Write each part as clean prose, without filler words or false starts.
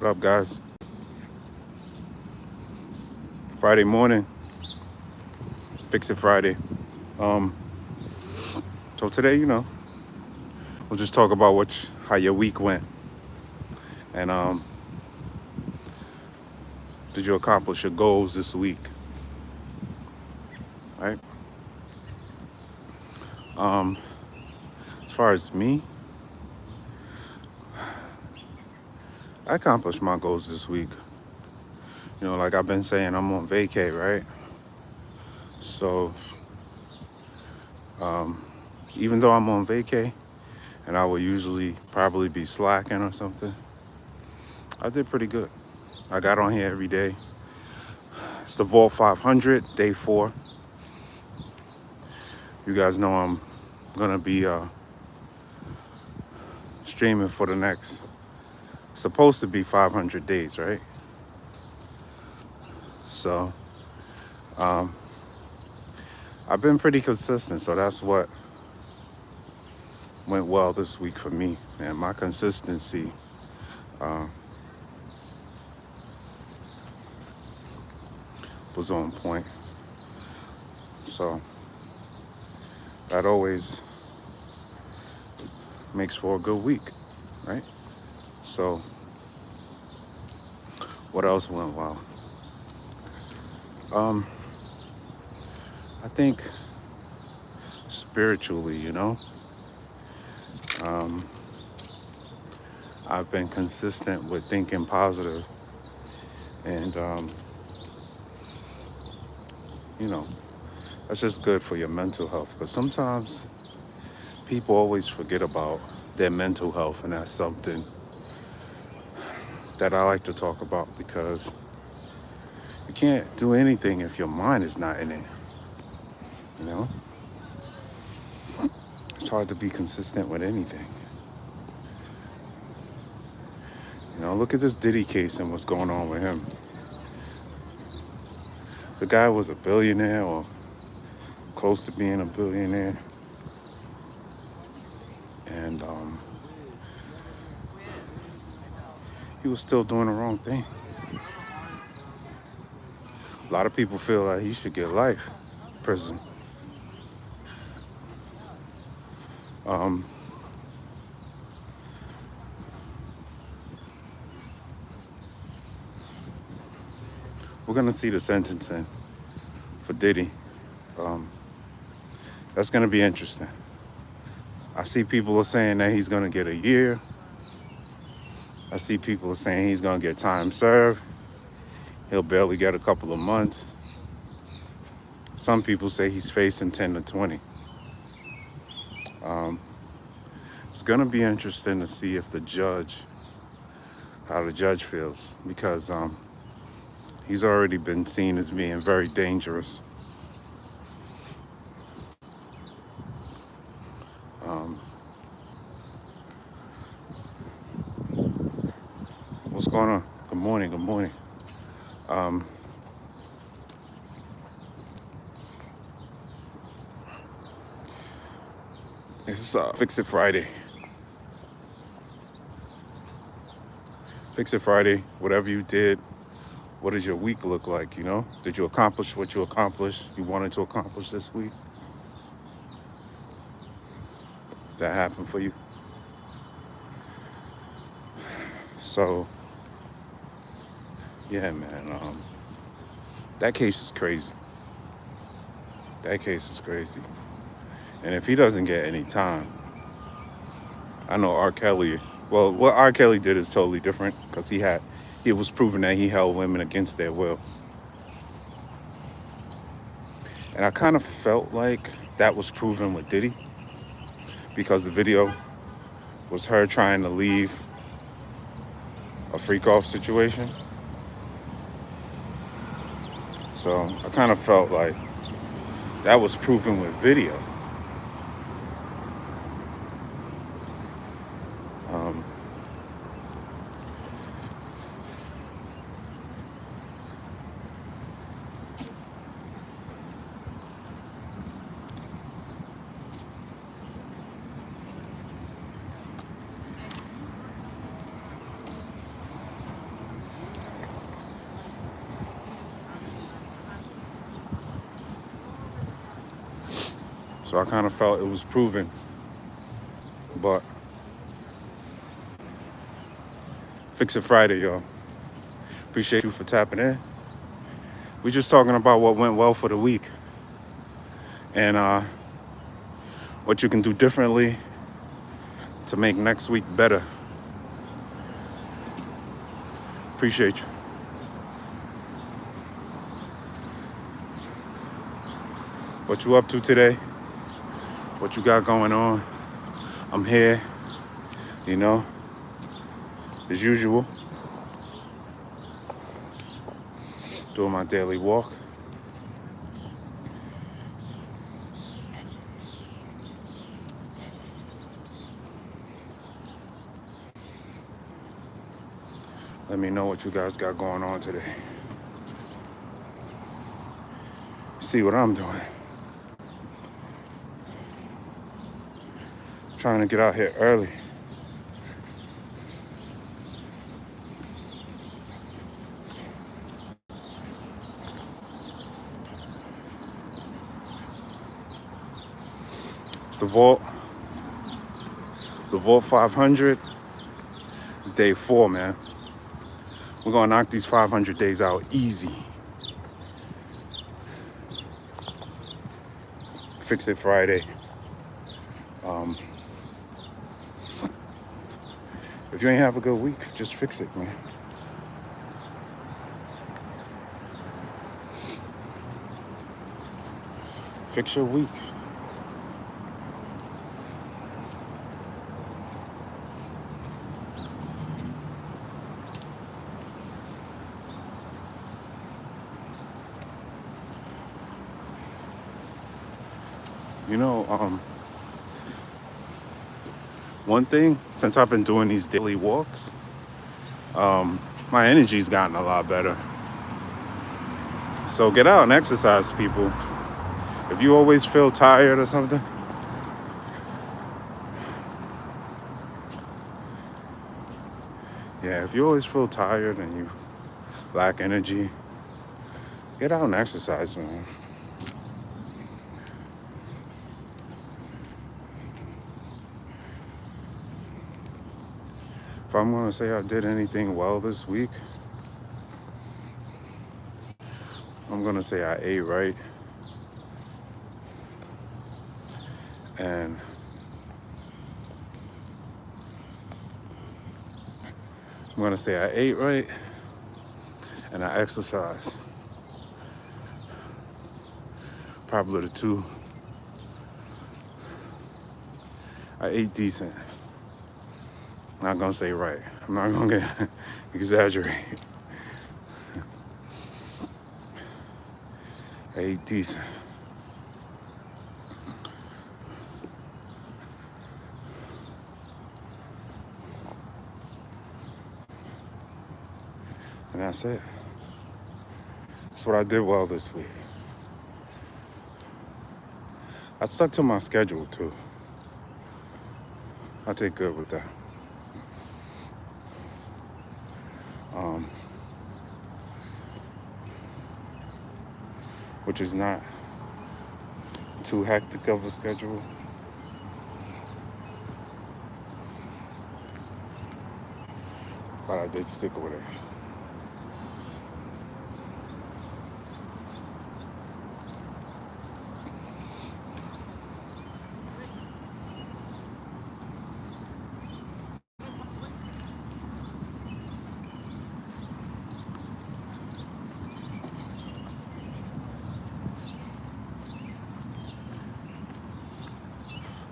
up, guys? Friday morning, Fix It Friday. Um, so today, we'll just talk about how your week went, and did you accomplish your goals this week, right? Um, as far as me, I accomplished my goals this week. Like I've been saying, I'm on vacay, right? So even though I'm on vacay, and I would usually probably be slacking or something, I did pretty good. I got on here every day. It's the Vault 500, day 4. You guys know I'm gonna be streaming for the next, supposed to be 500 days, right? So I've been pretty consistent, so that's what went well this week for me, man. My consistency was on point. So that always makes for a good week, right? So what else went well? I think spiritually, I've been consistent with thinking positive, and that's just good for your mental health, because sometimes people always forget about their mental health, and that's something that I like to talk about, because you can't do anything if your mind is not in it. It's hard to be consistent with anything. Look at this Diddy case and what's going on with him. The guy was a billionaire, or close to being a billionaire, and he was still doing the wrong thing. A lot of people feel like he should get life prison. We're gonna see the sentencing for Diddy. That's gonna be interesting. I see people are saying that he's gonna get a year. I see people are saying he's gonna get time served. He'll barely get a couple of months. Some people say he's facing 10 to 20. It's gonna be interesting to see how the judge feels, because he's already been seen as being very dangerous. What's going on? Good morning, good morning. It's Fix It Friday. Fix It Friday. Whatever you did, what does your week look like, Did you accomplish what you wanted to accomplish this week? Did that happen for you? So, yeah, man, that case is crazy. That case is crazy. And if he doesn't get any time, I know R. Kelly, well, what R. Kelly did is totally different, because it was proven that he held women against their will. And I kind of felt like that was proven with Diddy, because the video was her trying to leave a freak-off situation. So I kind of felt like that was proven with video. So I kind of felt it was proven. But Fix It Friday, y'all. Appreciate you for tapping in. We just talking about what went well for the week and what you can do differently to make next week better. Appreciate you. What you up to today? What you got going on? I'm here, you know, as usual, doing my daily walk. Let me know what you guys got going on today. See what I'm doing. Trying to get out here early. It's the Vault 500. It's day 4, man. We're gonna knock these 500 days out easy. Fix It Friday. If you ain't have a good week, just fix it, man. Fix your week. You know, one thing, since I've been doing these daily walks, my energy's gotten a lot better. So get out and exercise, people. If you always feel tired or something, if you always feel tired and you lack energy, get out and exercise, man. If I'm gonna say I did anything well this week, I'm gonna say I ate right. And I'm gonna say I ate right and I exercised. Probably the two. I ate decent. I'm not gonna say right. I'm not gonna exaggerate. I ate decent. And that's it. That's what I did well this week. I stuck to my schedule too. I did good with that. Which is not too hectic of a schedule. But I did stick with it.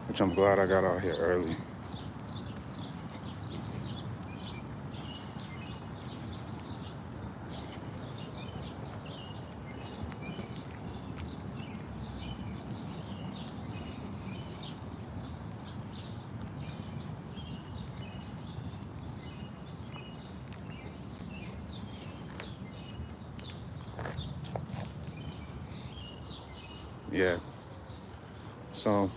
Which I'm glad I got out here early. Yeah. So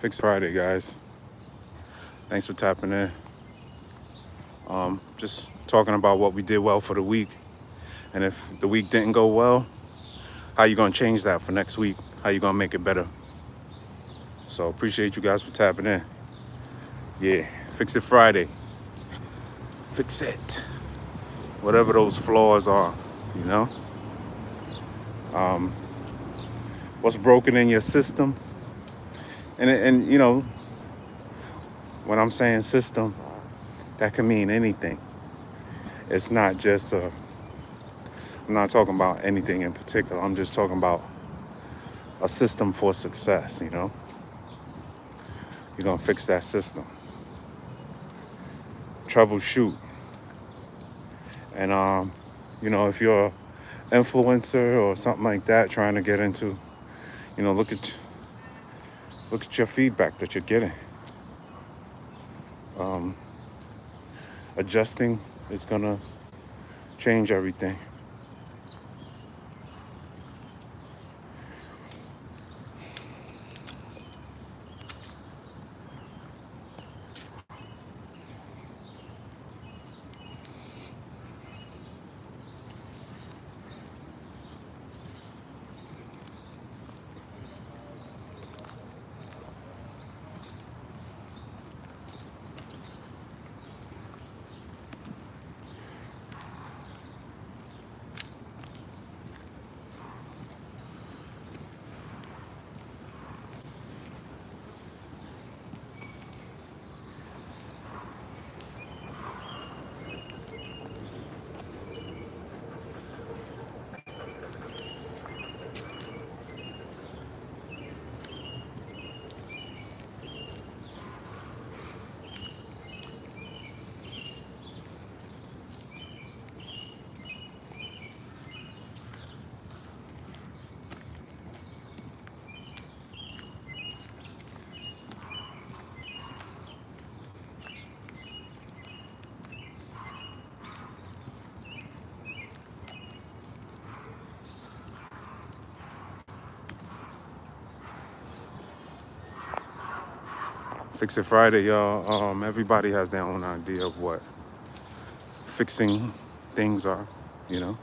Fix It Friday, guys. Thanks for tapping in. Just talking about what we did well for the week. And if the week didn't go well, how you gonna change that for next week? How you gonna make it better? So appreciate you guys for tapping in. Yeah, Fix It Friday. Fix it. Whatever those flaws are, you know? What's broken in your system? And you know, when I'm saying system, that can mean anything. It's not just I'm not talking about anything in particular. I'm just talking about a system for success, you know? You're gonna fix that system. Troubleshoot. And you know, if you're an influencer or something like that, trying to get into, you know, look at your feedback that you're getting. Adjusting is gonna change everything. Fix It Friday, y'all. Everybody has their own idea of what fixing things are, you know?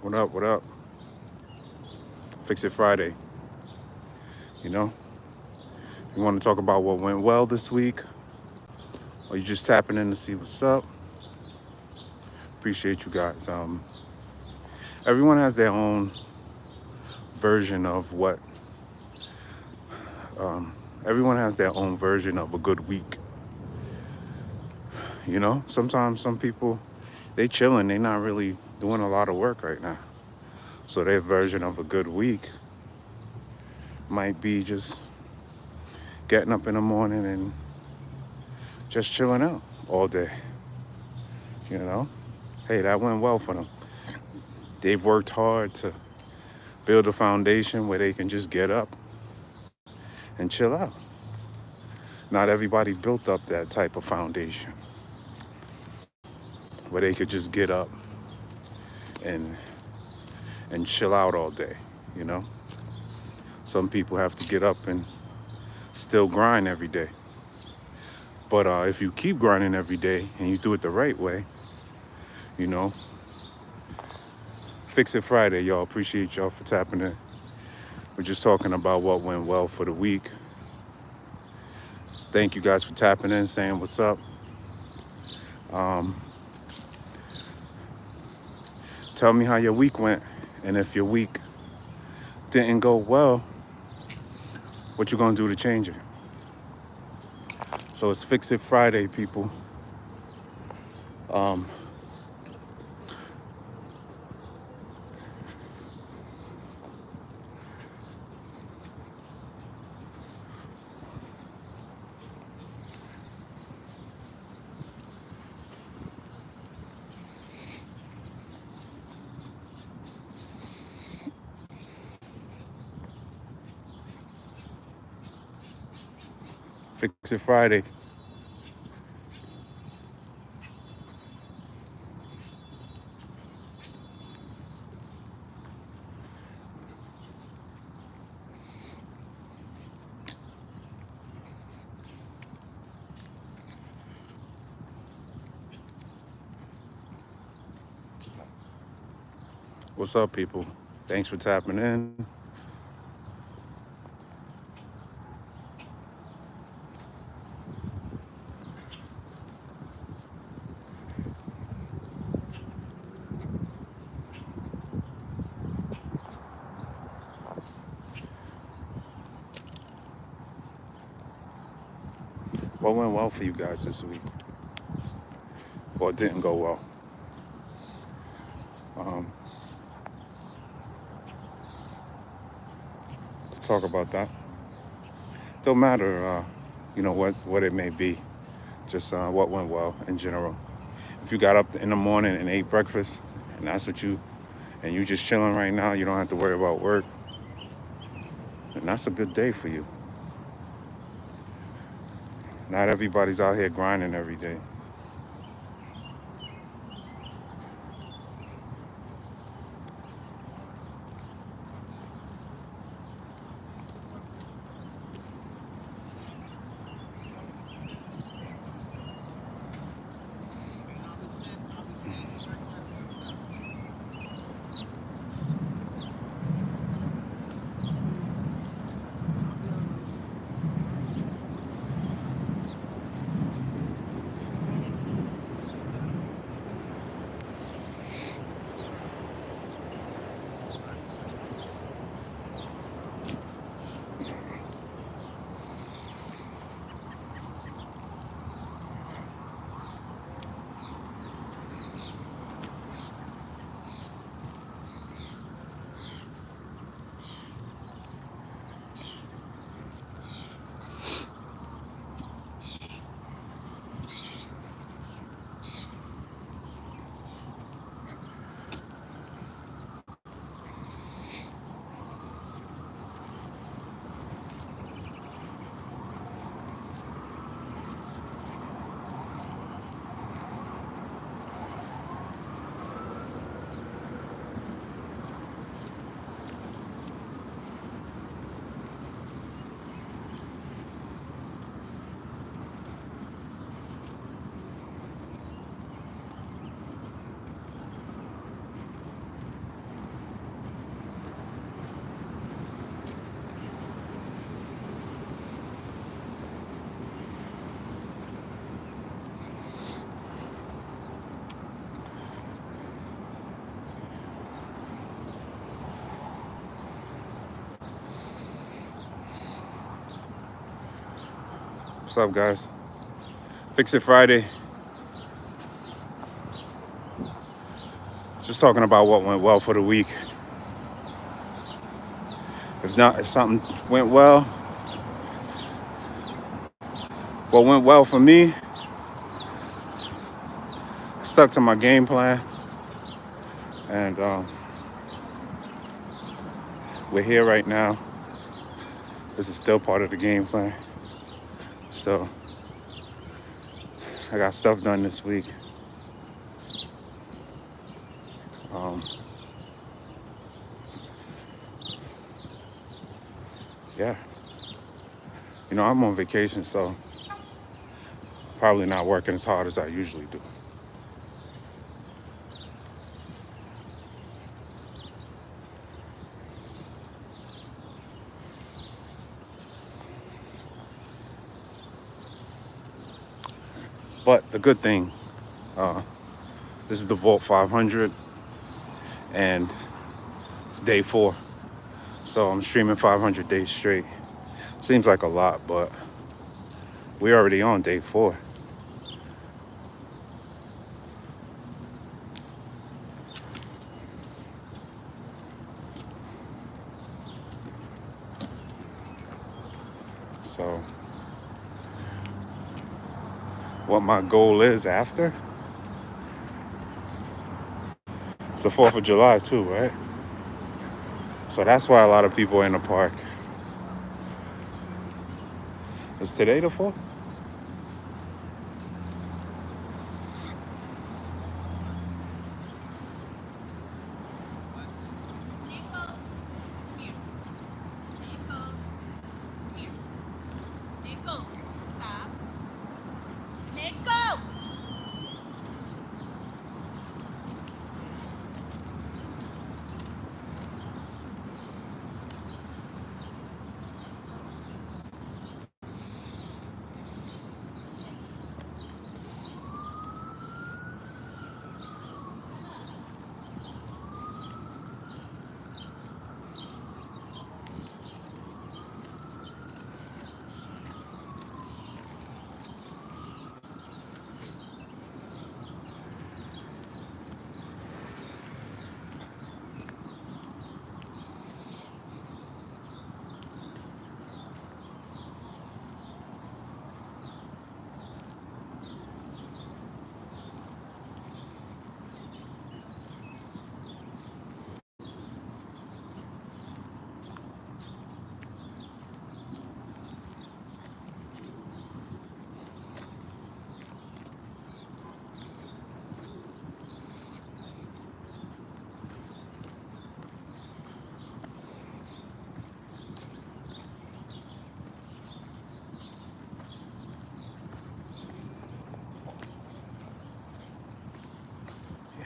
What up, what up? Fix It Friday, you know? You want to talk about what went well this week? Or you just tapping in to see what's up? Appreciate you guys. Everyone has their own version of what, everyone has their own version of a good week. You know, sometimes some people, they chilling, they not really doing a lot of work right now. So their version of a good week might be just getting up in the morning and just chilling out all day. You know, hey, that went well for them. They've worked hard to build a foundation where they can just get up and chill out. Not everybody built up that type of foundation where they could just get up and chill out all day, you know? Some people have to get up and still grind every day. But if you keep grinding every day and you do it the right way, you know, Fix It Friday, y'all. Appreciate y'all for tapping in. We're just talking about what went well for the week. Thank you guys for tapping in, saying what's up. Tell me how your week went. And if your week didn't go well, what you gonna do to change it? So it's Fix It Friday, people. Um, Fix It Friday. What's up, people? Thanks for tapping in. What went well for you guys this week? Or didn't go well? Um, talk about that. Don't matter, what it may be. Just what went well in general. If you got up in the morning and ate breakfast, and that's what and you just chilling right now, you don't have to worry about work, and that's a good day for you. Not everybody's out here grinding every day. What's up, guys? Fix It Friday. Just talking about what went well for the week. If something went well, what went well for me, I stuck to my game plan, and we're here right now. This is still part of the game plan. So I got stuff done this week. Um, yeah. I'm on vacation, so probably not working as hard as I usually do. But the good thing, this is the Vault 500, and it's day 4. So I'm streaming 500 days straight. Seems like a lot, but we're already on day 4. So what my goal is after, it's the 4th of July too, right? So that's why a lot of people are in the park. Is today the 4th?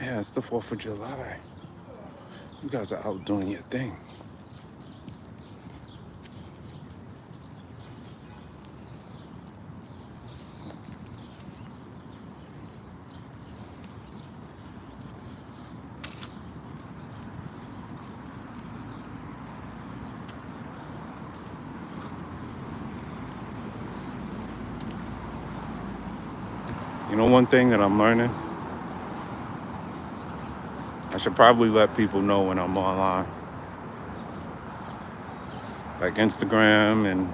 Yeah, it's the 4th of July. You guys are out doing your thing. You know, one thing that I'm learning, I should probably let people know when I'm online, like Instagram and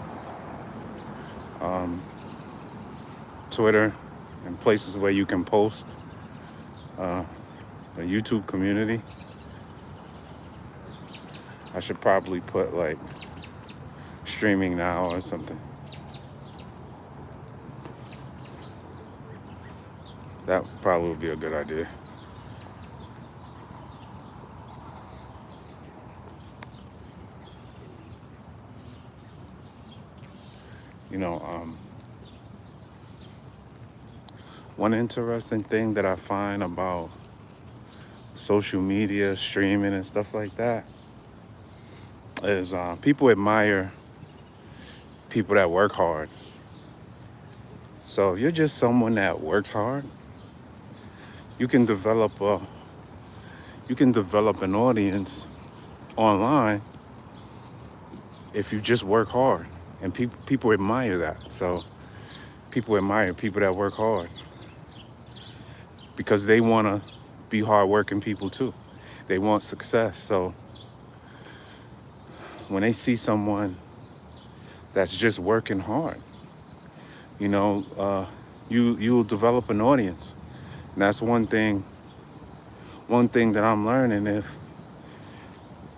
um, Twitter and places where you can post, uh, the YouTube community. I should probably put like streaming now or something. That probably would be a good idea. You know, one interesting thing that I find about social media, streaming, and stuff like that is people admire people that work hard. So if you're just someone that works hard, you can develop a you can develop an audience online if you just work hard, and people admire that. So people admire people that work hard because they want to be hardworking people too. They want success. So when they see someone that's just working hard, you know, you'll develop an audience, and that's one thing. One thing that I'm learning, if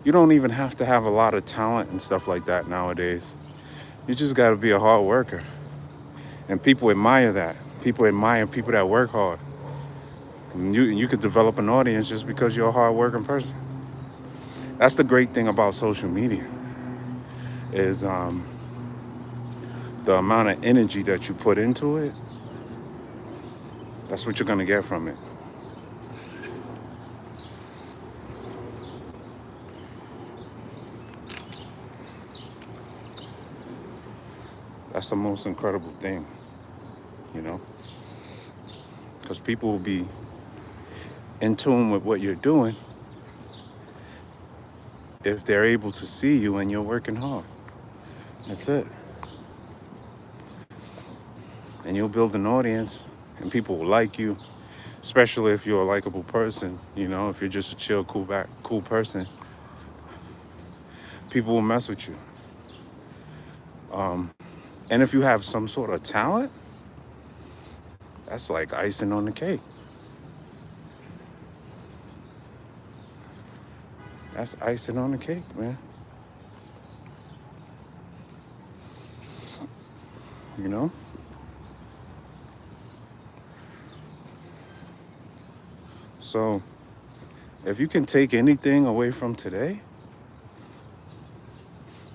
you don't even have to have a lot of talent and stuff like that nowadays, you just got to be a hard worker, and people admire that. People admire people that work hard. And you could develop an audience just because you're a hard working person. That's the great thing about social media is the amount of energy that you put into it. That's what you're gonna get from it. That's the most incredible thing, you know, because people will be in tune with what you're doing if they're able to see you and you're working hard. That's it. And you'll build an audience and people will like you, especially if you're a likable person, you know, if you're just a chill, cool person, people will mess with you. And if you have some sort of talent, that's like icing on the cake. That's icing on the cake, man. You know? So if you can take anything away from today,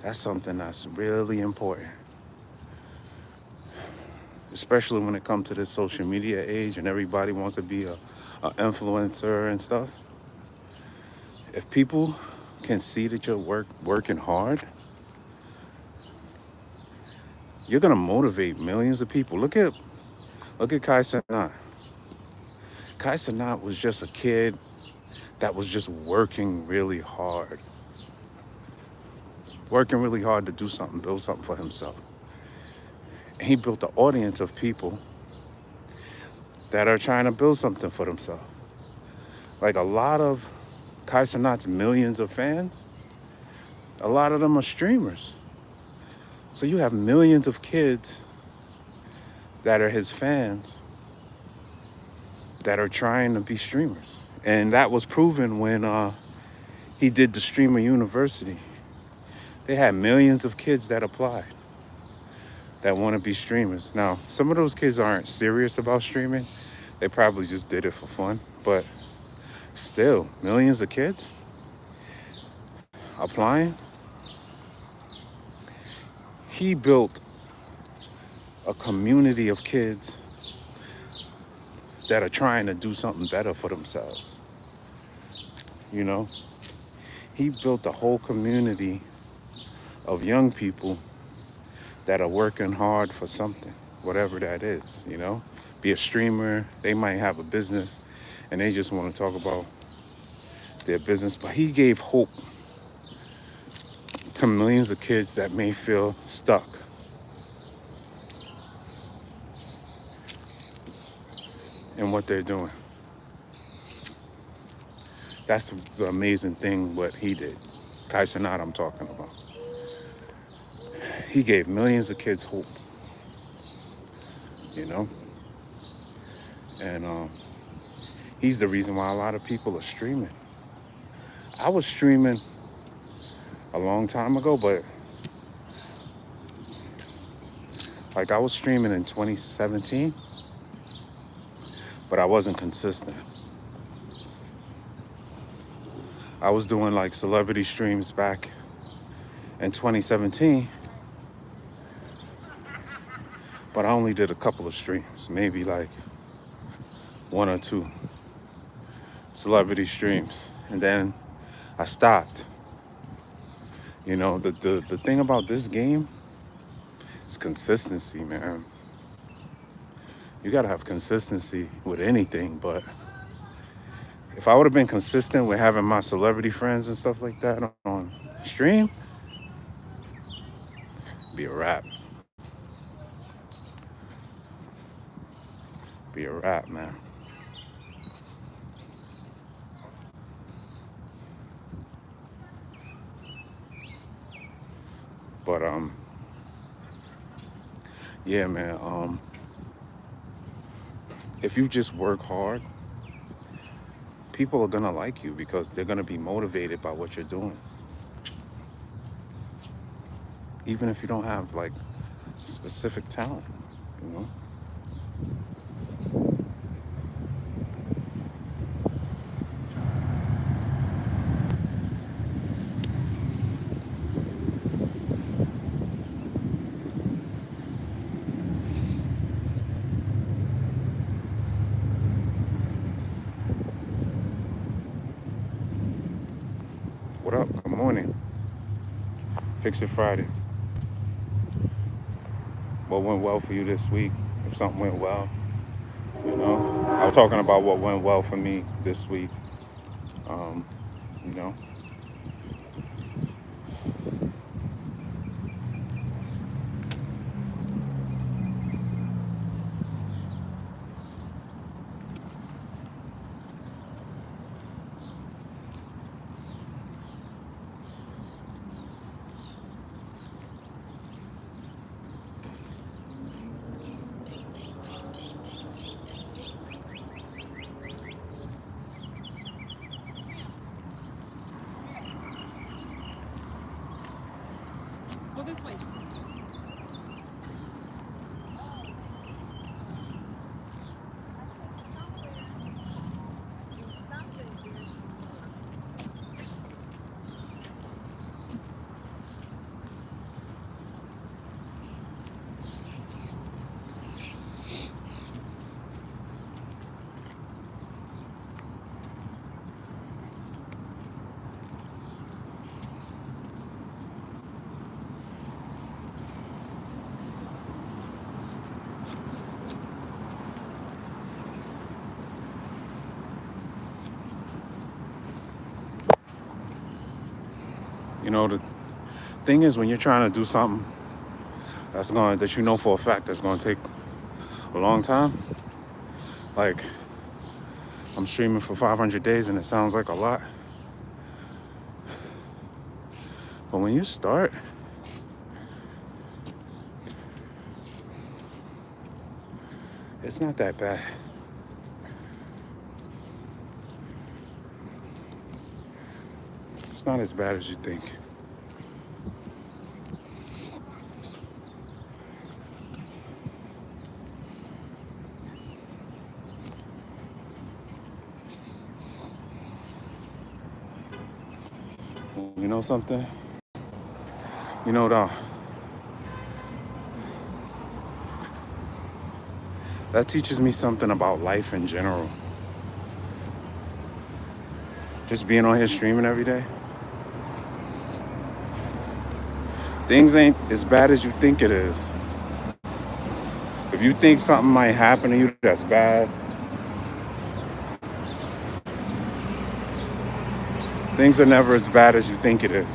that's something that's really important. Especially when it comes to this social media age and everybody wants to be a influencer and stuff. If people can see that you're working hard, you're gonna motivate millions of people. Look at Kai Cenat. Kai Cenat was just a kid that was just working really hard to do something, build something for himself. And he built an audience of people that are trying to build something for themselves. Like a lot of Kai Cenat's millions of fans, a lot of them are streamers. So you have millions of kids that are his fans that are trying to be streamers. And that was proven when he did the Streamer University. They had millions of kids that applied that want to be streamers. Now, some of those kids aren't serious about streaming. They probably just did it for fun. But still, millions of kids applying. He built a community of kids that are trying to do something better for themselves. You know, he built a whole community of young people that are working hard for something, whatever that is, you know. Be a streamer, they might have a business and they just want to talk about their business. But he gave hope to millions of kids that may feel stuck. In what they're doing. That's the amazing thing what he did. Kai Cenat I'm talking about. He gave millions of kids hope, you know? And he's the reason why a lot of people are streaming. I was streaming a long time ago, but like I was streaming in 2017, but I wasn't consistent. I was doing like celebrity streams back in 2017, but I only did a couple of streams, maybe like one or two celebrity streams, and then I stopped. You know, the thing about this game is consistency, man. You gotta have consistency with anything, but if I would have been consistent with having my celebrity friends and stuff like that on stream, it'd be a wrap. Be a wrap, man. But yeah, man. If you just work hard, people are gonna like you because they're gonna be motivated by what you're doing. Even if you don't have like specific talent, you know. What up? Good morning. Fix It Friday. What went well for you this week? If something went well, you know. I was talking about what went well for me this week. Um, you know. You know, the thing is, when you're trying to do something that you know for a fact that's going to take a long time, like I'm streaming for 500 days and it sounds like a lot. But when you start, it's not that bad. It's not as bad as you think. You know something? You know, that teaches me something about life in general. Just being on here streaming every day. Things ain't as bad as you think it is. If you think something might happen to you that's bad, things are never as bad as you think it is.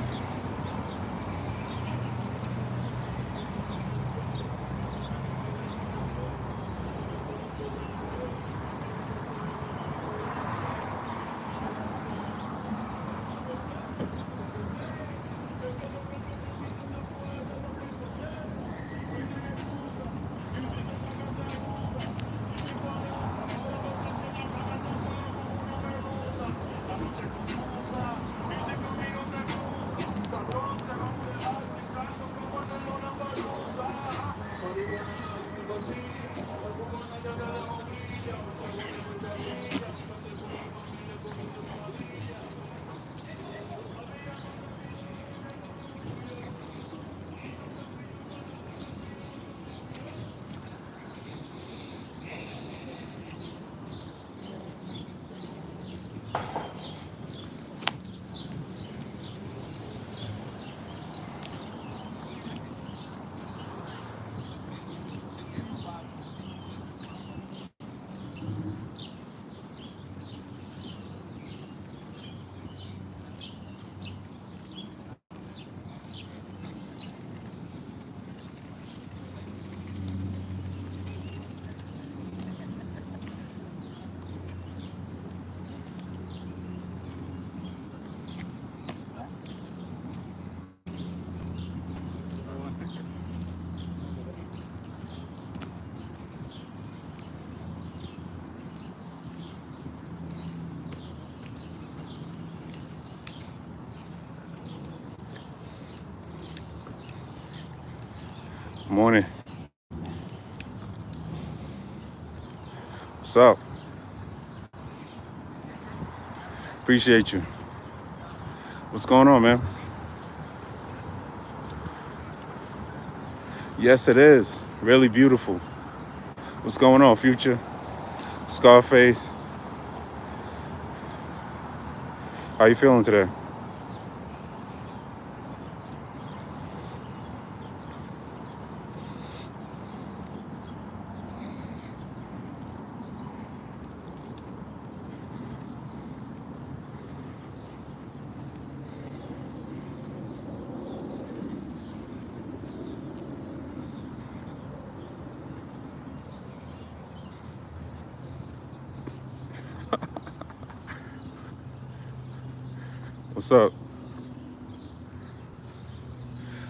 Morning. What's up? Appreciate you. What's going on, man? Yes, it is. Really beautiful. What's going on, Future? Scarface? How you feeling today? What's up?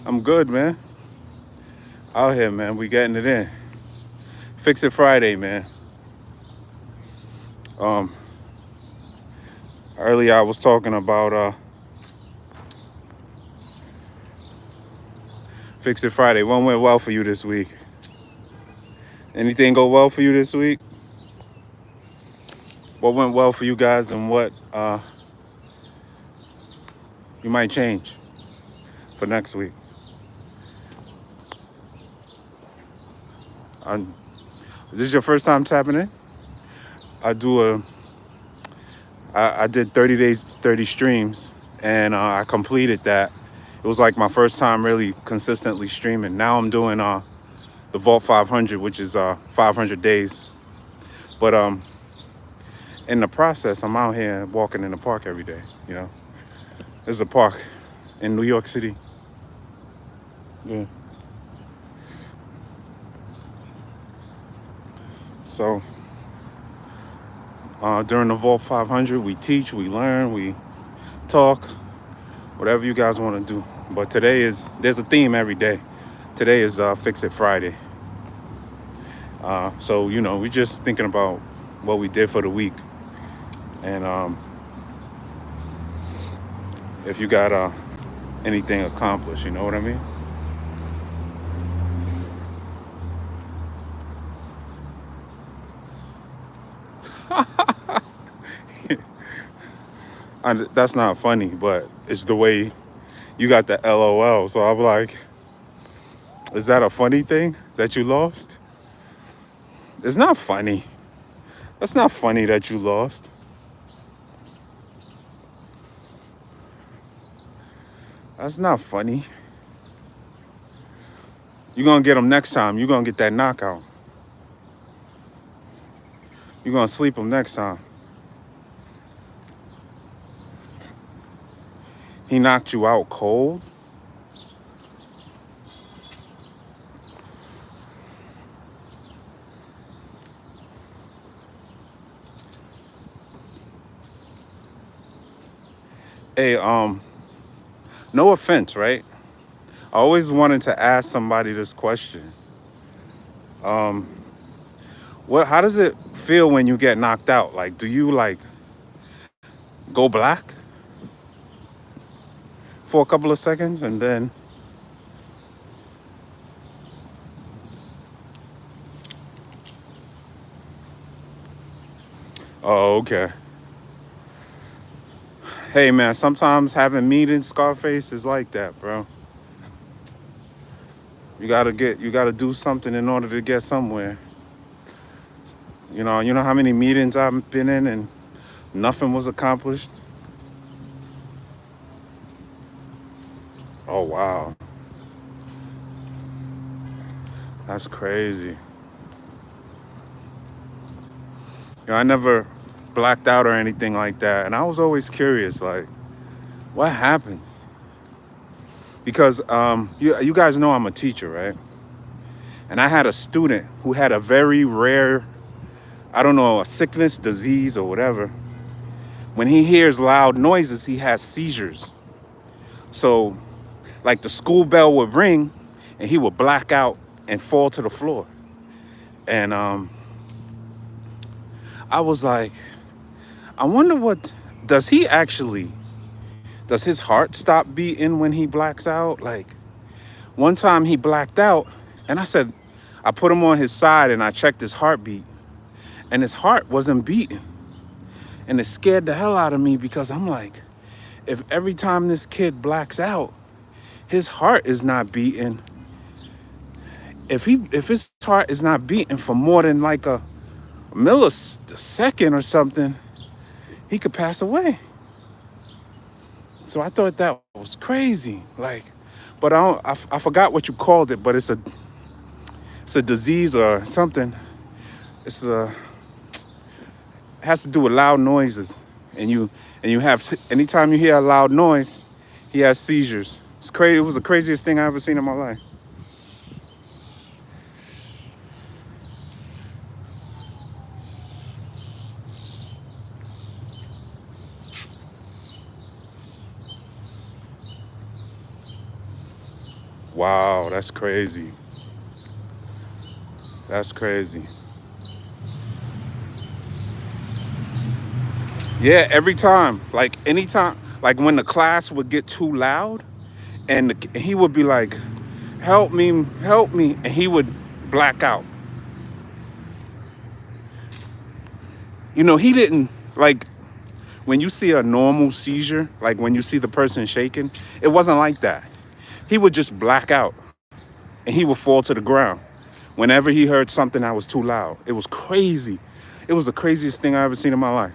I'm good, man. Out here, man. We getting it in. Fix It Friday, man. Um, Earlier I was talking about Fix It Friday. What went well for you this week? Anything go well for you this week? What went well for you guys, and what you might change for next week? Um, this is your first time tapping in? I do a. I did 30 days, 30 streams, and I completed that. It was like my first time really consistently streaming. Now I'm doing the Vault 500, which is 500 days. But in the process, I'm out here walking in the park every day. You know, there's a park in New York City. Yeah. So during the Vault 500, we teach, we learn, we talk, whatever you guys want to do. But there's a theme every day. Today is Fix It Friday. So, you know, we just thinking about what we did for the week. And if you got anything accomplished, you know what I mean? That's not funny, but it's the way you got the LOL. So I'm like, is that a funny thing that you lost? It's not funny. That's not funny that you lost. That's not funny. You're going to get them next time. You're going to get that knockout. You're going to sleep them next time. He knocked you out cold? Hey, no offense, right? I always wanted to ask somebody this question. How does it feel when you get knocked out? Like, do you like go black for a couple of seconds and then oh, okay. Hey man, sometimes having meat in Scarface is like that, bro. You gotta do something in order to get somewhere. You know how many meetings I've been in and nothing was accomplished? Oh wow. That's crazy. I never blacked out or anything like that. And I was always curious, like, what happens? Because you guys know I'm a teacher, right? And I had a student who had a very rare, I don't know, a sickness, disease, or whatever. When he hears loud noises, he has seizures. So, like the school bell would ring and he would black out and fall to the floor. And I was like, I wonder does his heart stop beating when he blacks out? Like, one time he blacked out and I put him on his side and I checked his heartbeat and his heart wasn't beating. And it scared the hell out of me because I'm like, if every time this kid blacks out, his heart is not beating, if his heart is not beating for more than like a millisecond or something, he could pass away. So I thought that was crazy. Like, but I forgot what you called it, but it's a disease or something. It has to do with loud noises. And you have, anytime you hear a loud noise, he has seizures. It's crazy. It was the craziest thing I ever seen in my life. Wow, that's crazy. That's crazy. Yeah, every time, like anytime, like when the class would get too loud, and he would be like, help me. And he would black out. You know, he didn't, like, when you see a normal seizure, like when you see the person shaking, it wasn't like that. He would just black out and he would fall to the ground whenever he heard something that was too loud. It was crazy. It was the craziest thing I ever seen in my life.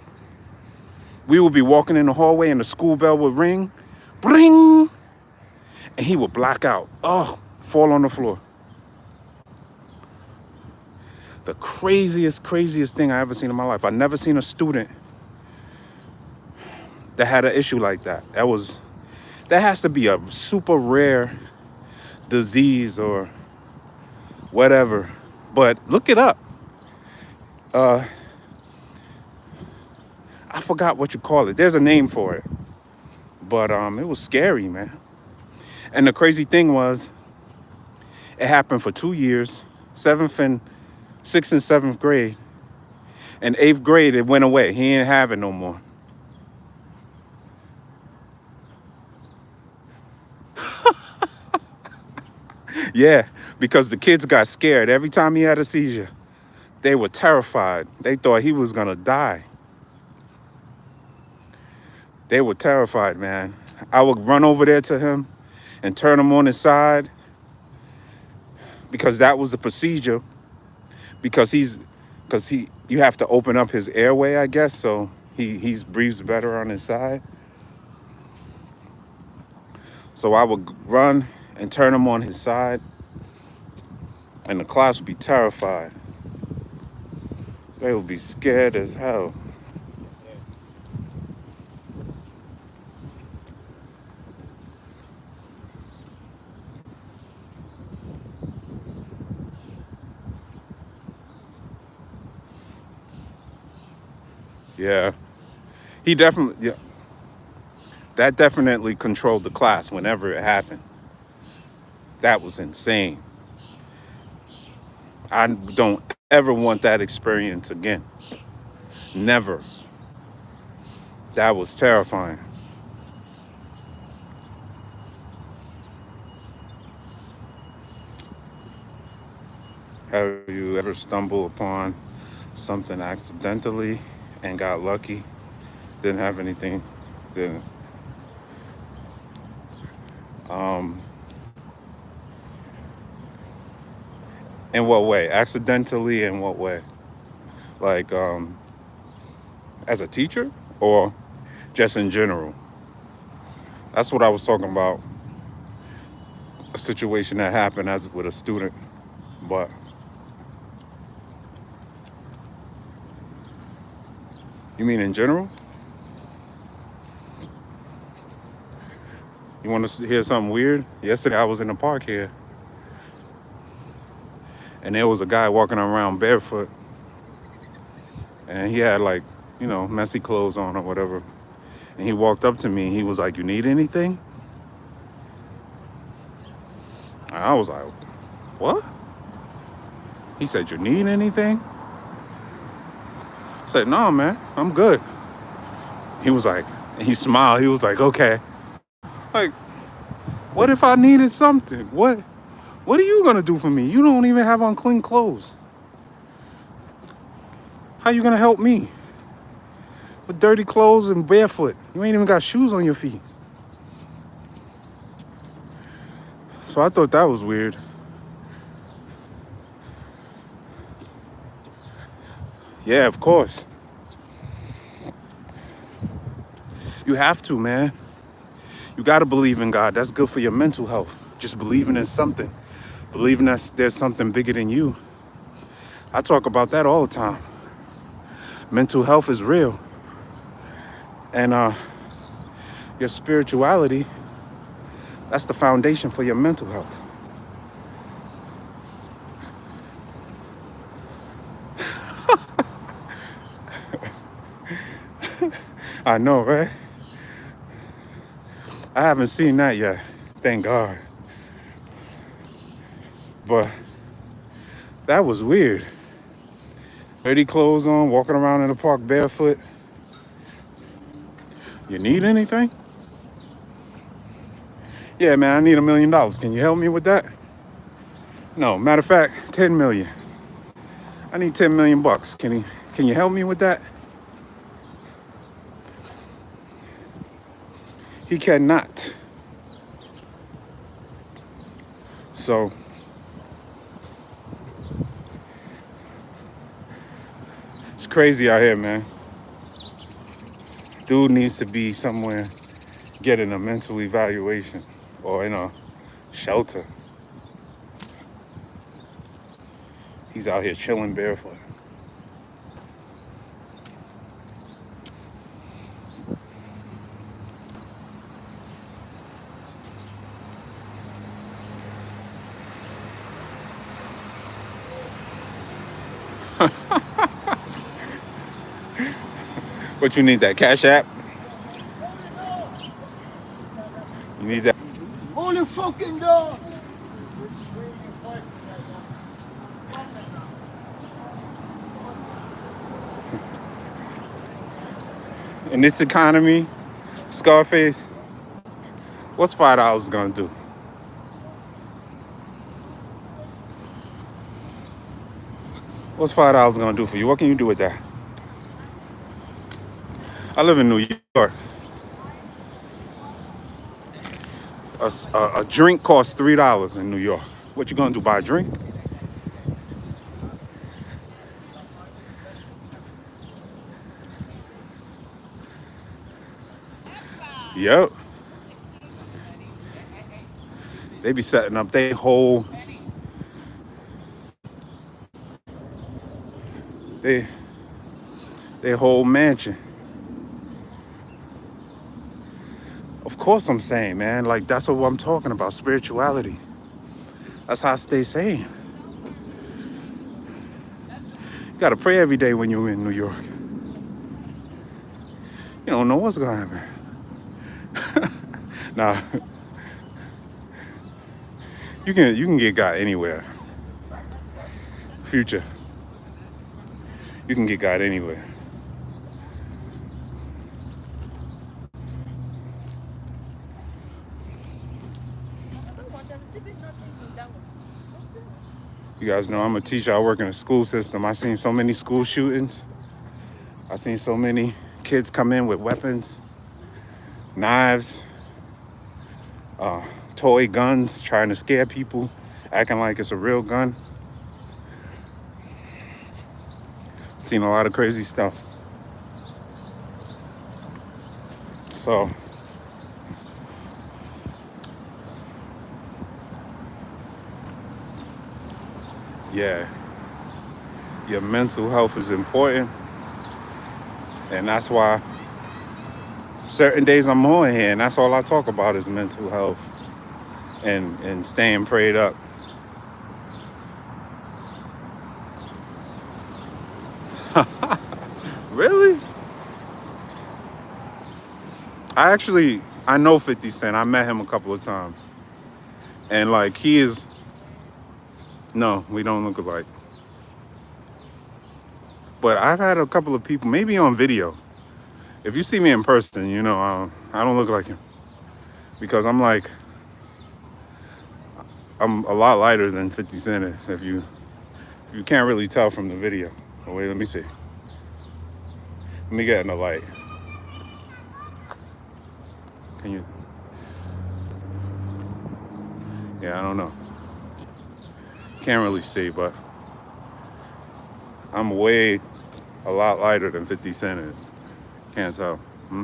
We would be walking in the hallway and the school bell would ring, bring, and he would black out. Oh, fall on the floor. The craziest thing I ever seen in my life. I never seen a student that had an issue like that. That has to be a super rare disease or whatever. But look it up. I forgot what you call it. There's a name for it. But it was scary, man. And the crazy thing was, it happened for 2 years, 6th and 7th grade. And 8th grade, it went away. He ain't have it no more. Yeah, because the kids got scared every time he had a seizure. They were terrified. They thought he was gonna die. They were terrified, man. I would run over there to him and turn him on his side because that was the procedure. Because you have to open up his airway, I guess, so he breathes better on his side. So I would run and turn him on his side, and the class would be terrified. They would be scared as hell. Yeah, he definitely, yeah, that definitely controlled the class whenever it happened. That was insane. I don't ever want that experience again. Never. That was terrifying. Have you ever stumbled upon something accidentally and got lucky? Didn't have anything. Didn't. Um, in what way? Accidentally in what way? Like as a teacher or just in general? That's what I was talking about. A situation that happened as with a student. But you mean in general? You want to hear something weird? Yesterday I was in the park here, and there was a guy walking around barefoot, and he had like, messy clothes on or whatever. And he walked up to me. He was like, "You need anything?" And I was like, "What?" He said, "You need anything?" I said, "No, man, I'm good." He was like, and he smiled. He was like, "Okay." Like, what if I needed something? What are you gonna do for me? You don't even have on clean clothes. How you gonna help me with dirty clothes and barefoot? You ain't even got shoes on your feet. So I thought that was weird. Yeah, of course. You have to, man. You gotta believe in God. That's good for your mental health. Just believing in something. Believing that there's something bigger than you. I talk about that all the time. Mental health is real. And your spirituality, that's the foundation for your mental health. I know, right? I haven't seen that yet. Thank God. But that was weird. Dirty clothes on, walking around in the park barefoot. You need anything? Yeah, man, I need $1 million. Can you help me with that? No, matter of fact, 10 million. I need 10 million bucks. Can you help me with that? He cannot. So it's crazy out here, man. Dude needs to be somewhere getting a mental evaluation or in a shelter. He's out here chilling barefoot. What you need, that Cash App? You need that? Hold the fucking door! In this economy, Scarface, what's $5 gonna do? What's $5 gonna do for you? What can you do with that? I live in New York. A drink costs $3 in New York. What you gonna do? Buy a drink? Yep. They be setting up they whole mansion. Of course I'm saying, man. Like that's what I'm talking about. Spirituality. That's how I stay sane. You gotta pray every day when you're in New York. You don't know what's gonna happen. Nah, you can get got anywhere. Future, you can get got anywhere. You guys know I'm a teacher. I work in a school system. I seen so many school shootings. I seen so many kids come in with weapons, knives, toy guns, trying to scare people, acting like it's a real gun. Seen a lot of crazy stuff. So yeah, your mental health is important, and that's why certain days I'm on here, and that's all I talk about is mental health and staying prayed up. Really? I know 50 Cent. I met him a couple of times, and like he is. No, we don't look alike. But I've had a couple of people, maybe on video. If you see me in person, you know I don't look like him because I'm a lot lighter than 50 Cent is. If you can't really tell from the video. Oh, wait, let me see. Let me get in the light. Can you? Yeah, I don't know. Can't really see, but I'm a lot lighter than 50 Cent is. Can't tell. Hmm?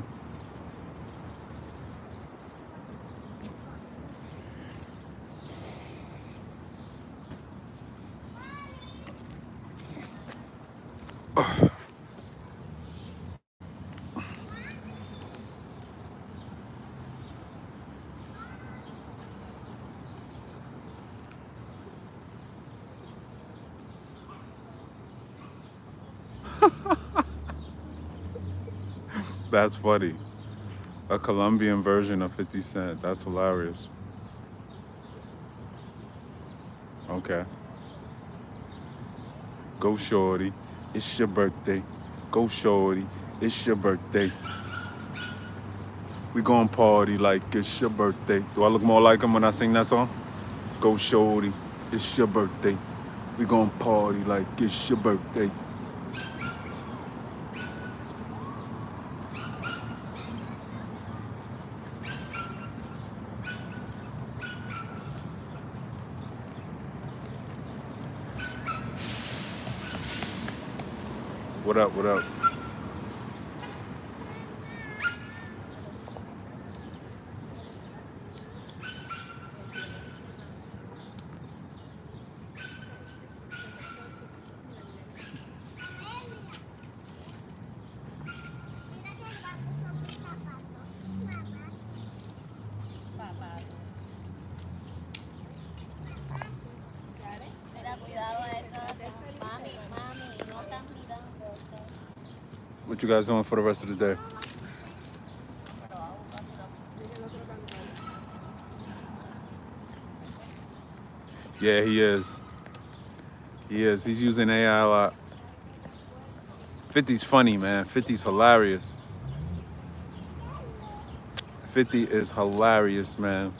That's funny. A Colombian version of 50 Cent. That's hilarious. Okay. Go shorty. It's your birthday. Go shorty. It's your birthday. We gon' party like it's your birthday. Do I look more like him when I sing that song? Go shorty. It's your birthday. We gonna party like it's your birthday. What up? What up? Mira, cuidado eso. Mami, mami, no estás mirando. What you guys doing for the rest of the day? Yeah, he is. He is. He's using AI a lot. 50's funny, man. 50's hilarious. 50 is hilarious, man.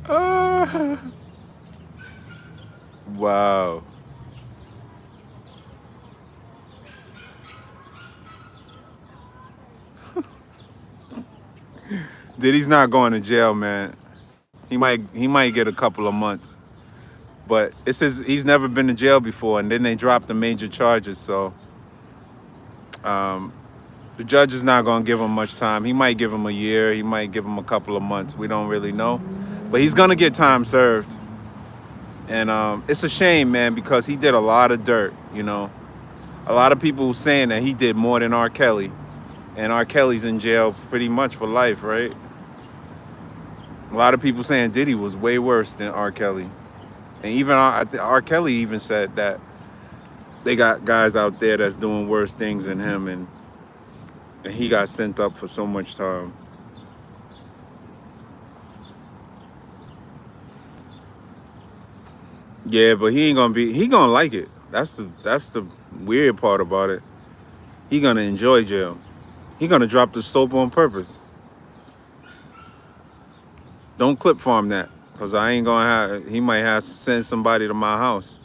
Ah. Wow. Diddy's not going to jail, man. He might get a couple of months. But it says he's never been to jail before, and then they dropped the major charges, so the judge is not going to give him much time. He might give him a year. He might give him a couple of months. We don't really know. But he's going to get time served. And it's a shame, man, because he did a lot of dirt, you know. A lot of people saying that he did more than R. Kelly. And R. Kelly's in jail pretty much for life, right? A lot of people saying Diddy was way worse than R. Kelly. And even R. Kelly even said that they got guys out there that's doing worse things than him, and he got sent up for so much time. Yeah, but he gonna like it. That's the weird part about it. He gonna enjoy jail. He gonna drop the soap on purpose. Don't clip farm that, cause I ain't gonna have. He might have to send somebody to my house.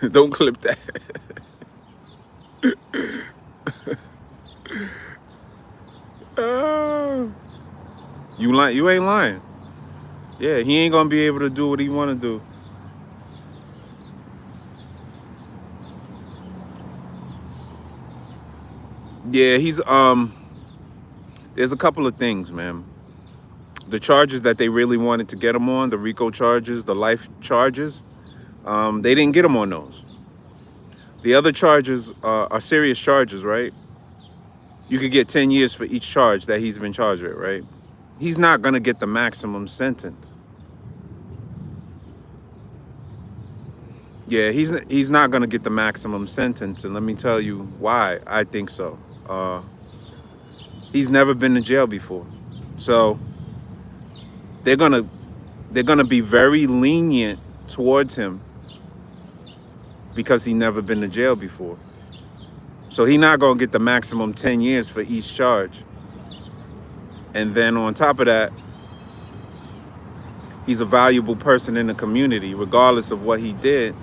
Don't clip that. You ain't lying. Yeah, he ain't gonna be able to do what he wanna do. Yeah, there's a couple of things, man. The charges that they really wanted to get him on, the RICO charges, the life charges, they didn't get him on those. The other charges are serious charges, right? You could get 10 years for each charge that he's been charged with, right? He's not gonna get the maximum sentence. Yeah, he's not gonna get the maximum sentence, and let me tell you why I think so. He's never been to jail before, so they're gonna be very lenient towards him because he never been to jail before. So he's not gonna get the maximum 10 years for each charge. And then on top of that, he's a valuable person in the community, regardless of what he did.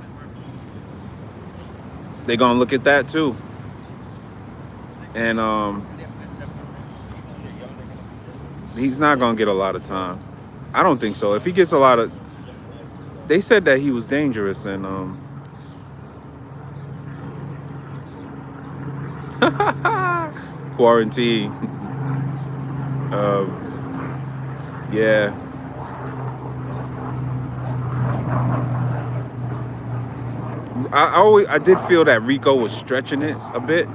They're gonna look at that too. And he's not gonna get a lot of time. I don't think so. If he gets a lot of, they said that he was dangerous, and quarantine. Yeah. I did feel that Rico was stretching it a bit.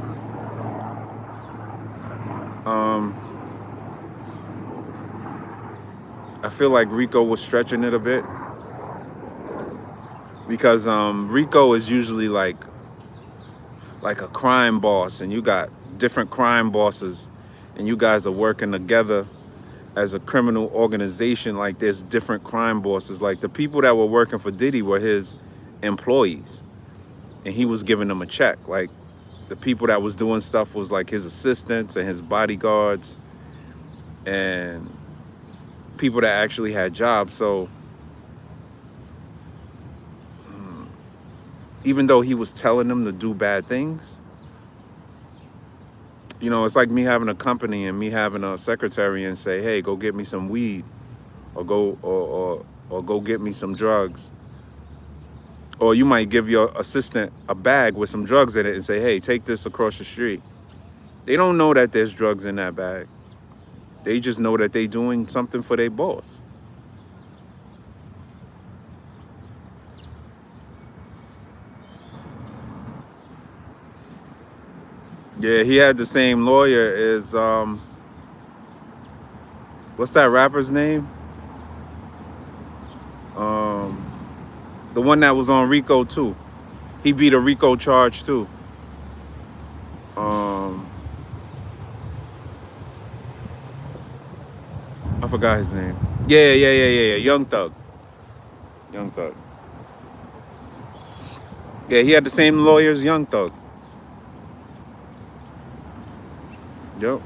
I feel like Rico was stretching it a bit because Rico is usually like a crime boss, and you got different crime bosses, and you guys are working together as a criminal organization. Like, there's different crime bosses. Like, the people that were working for Diddy were his employees. and he was giving them a check. Like the people that was doing stuff was like his assistants and his bodyguards and people that actually had jobs. So even though he was telling them to do bad things, you know, it's like me having a company and me having a secretary and say, hey, go get me some weed or go get me some drugs. Or you might give your assistant a bag with some drugs in it and say, hey, take this across the street. They don't know that there's drugs in that bag. They just know that they doing something for their boss. Yeah, he had the same lawyer as, what's that rapper's name? The one that was on Rico too. He beat a Rico charge too. I forgot his name. Yeah. Young Thug. Young Thug. Yeah, he had the same lawyer as Young Thug. Yep.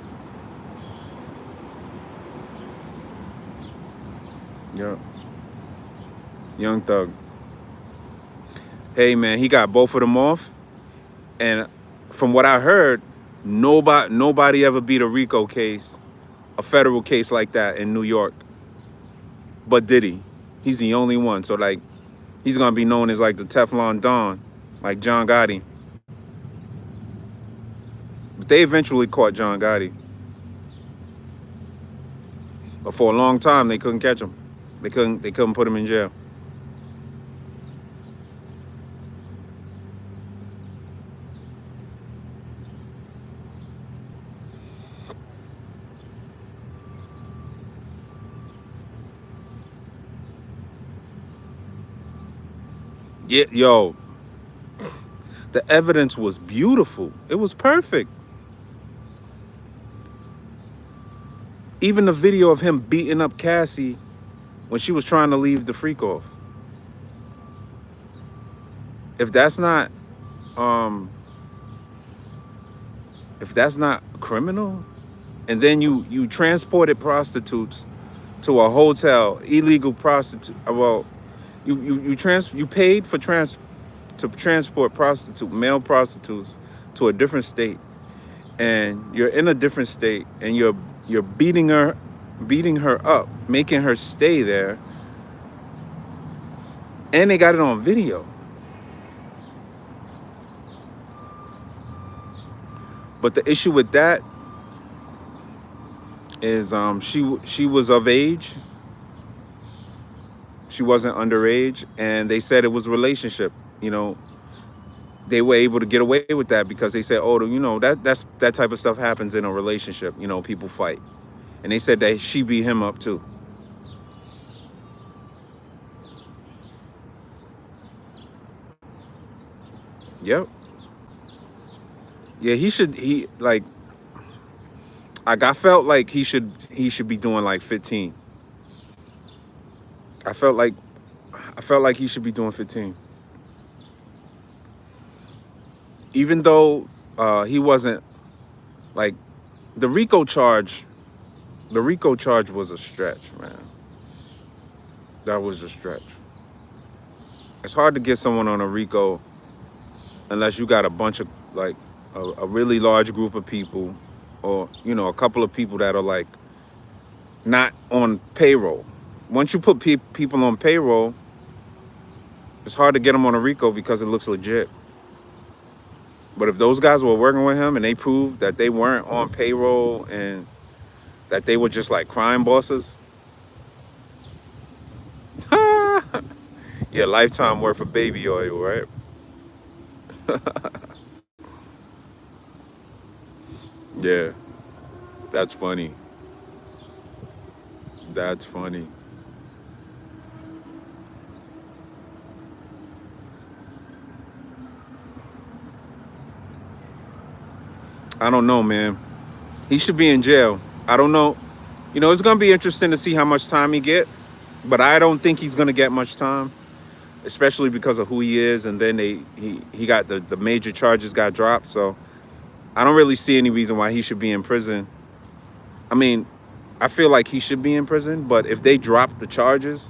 Yep. Young Thug. Hey man, he got both of them off. And from what I heard, nobody ever beat a Rico case, a federal case like that in New York. But Diddy. He's the only one. So like he's gonna be known as like the Teflon Don, like John Gotti. But they eventually caught John Gotti. But for a long time they couldn't catch him. They couldn't put him in jail. Yeah, yo, the evidence was beautiful. It was perfect. Even the video of him beating up Cassie when she was trying to leave the freak off. If that's not criminal, and then you transported prostitutes to a hotel, illegal prostitute. Well, you paid for to transport male prostitutes to a different state, and you're in a different state, and you're beating her up, making her stay there, and they got it on video. But the issue with that is she was of age. She wasn't underage, and they said it was a relationship. You know, they were able to get away with that because they said, oh, you know, that type of stuff happens in a relationship. You know, people fight. And they said that she beat him up too. Yep. Yeah, I felt like he should be doing like 15. I felt like he should be doing 15. Even though he wasn't, like, the Rico charge was a stretch, man. That was a stretch. It's hard to get someone on a Rico unless you got a bunch of, like, a really large group of people, or, you know, a couple of people that are, like, not on payroll. Once you put people on payroll, it's hard to get them on a Rico because it looks legit. But if those guys were working with him and they proved that they weren't on payroll and that they were just like crime bosses, yeah, lifetime worth of baby oil, right? Yeah, that's funny. That's funny. I don't know, man. He should be in jail. I don't know. You know, it's going to be interesting to see how much time he get, but I don't think he's going to get much time. especially because of who he is. And then he got the major charges got dropped. So I don't really see any reason why he should be in prison. I mean, I feel like he should be in prison, but if they drop the charges,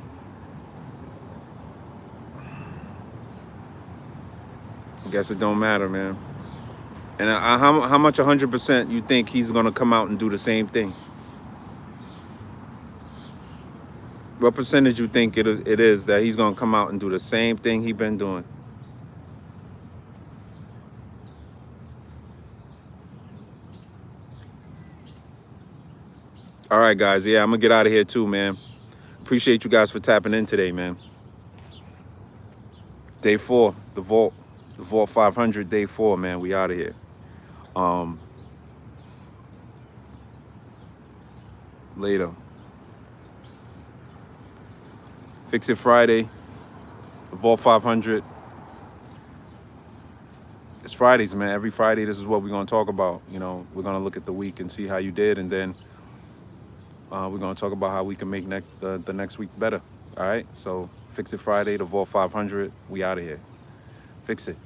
I guess it don't matter, man. And how much 100% you think he's gonna come out and do the same thing? What percentage you think it is that he's gonna come out and do the same thing he been doing? All right, guys. Yeah, I'm gonna get out of here too, man. Appreciate you guys for tapping in today, man. Day 4, the Vault 500, day 4, man. We out of here. Later. Fix It Friday, the Vault 500. It's Fridays, man. Every Friday, this is what we're gonna talk about. You know, we're gonna look at the week and see how you did, and then we're gonna talk about how we can make the next week better. All right. So Fix It Friday, the Vault 500. We out of here. Fix it.